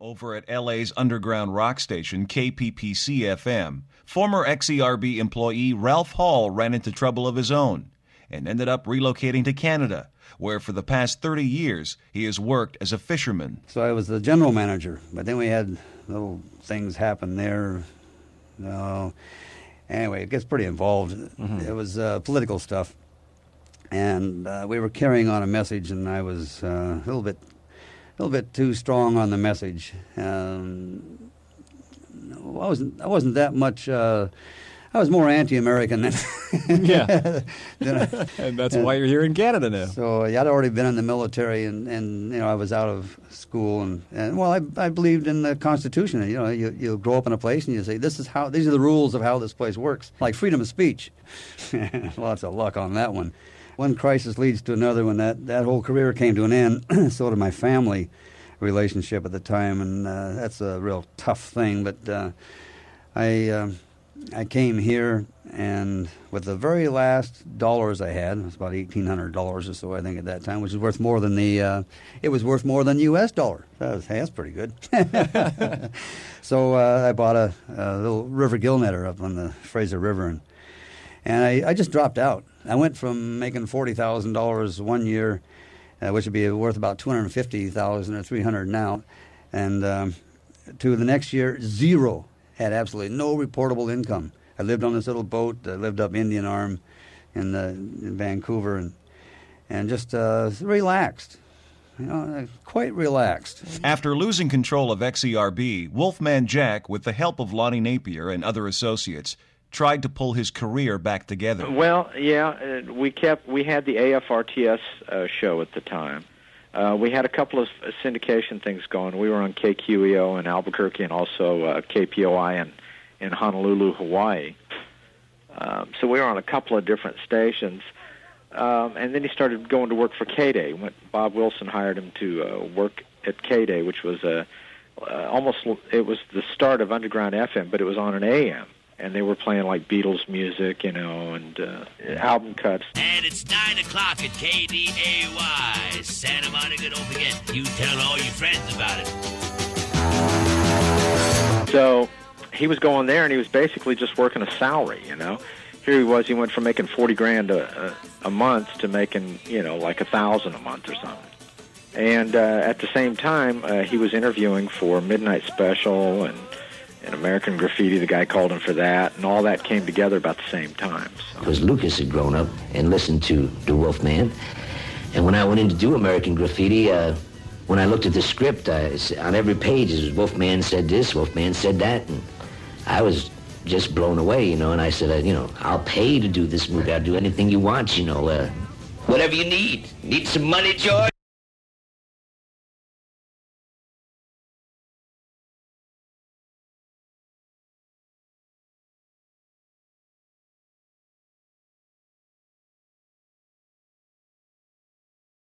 over at LA's underground rock station KPPC-FM, former XERB employee Ralph Hall ran into trouble of his own and ended up relocating to Canada, where for the past 30 years he has worked as a fisherman. So I was the general manager, but then we had little things happen there. Anyway, it gets pretty involved. Mm-hmm. It was political stuff. And we were carrying on a message, and I was a little bit too strong on the message. I wasn't that much. I was more anti-American than. Yeah, and that's why you're here in Canada now. So I'd already been in the military, and I was out of school, and well, I believed in the Constitution. You grow up in a place and you say these are the rules of how this place works, like freedom of speech. Lots of luck on that one. One crisis leads to another. When that whole career came to an end, so did my family relationship at the time, and that's a real tough thing. But I came here, and with the very last dollars I had, it was about $1,800 or so, I think, at that time, which is worth more than it was worth more than U.S. dollar. That's pretty good. So I bought a little river gill netter up on the Fraser River, and I just dropped out. I went from making $40,000 one year, which would be worth about $250,000 or $300 now, and to the next year, zero. Had absolutely no reportable income. I lived on this little boat. I lived up Indian Arm in Vancouver, and just relaxed. Quite relaxed. After losing control of XERB, Wolfman Jack, with the help of Lonnie Napier and other associates, tried to pull his career back together. Well, yeah, we had the AFRTS show at the time. We had a couple of syndication things going. We were on KQEO in Albuquerque and also KPOI in Honolulu, Hawaii. So we were on a couple of different stations. And then he started going to work for K-Day. Bob Wilson hired him to work at K-Day, which was it was the start of Underground FM, but it was on an AM. And they were playing like Beatles music, and album cuts. And it's 9 o'clock at KDAY, Santa Monica. Don't forget, you tell all your friends about it. So he was going there, and he was basically just working a salary, Here he was, he went from making $40,000 a month to making, like $1,000 a month or something. And at the same time, he was interviewing for Midnight Special and American Graffiti. The guy called him for that, and all that came together about the same time. Because Lucas had grown up and listened to Wolfman, and when I went in to do American Graffiti, when I looked at the script, on every page it was Wolfman said this, Wolfman said that, and I was just blown away, and I said, I'll pay to do this movie. I'll do anything you want, whatever you need. Need some money, George?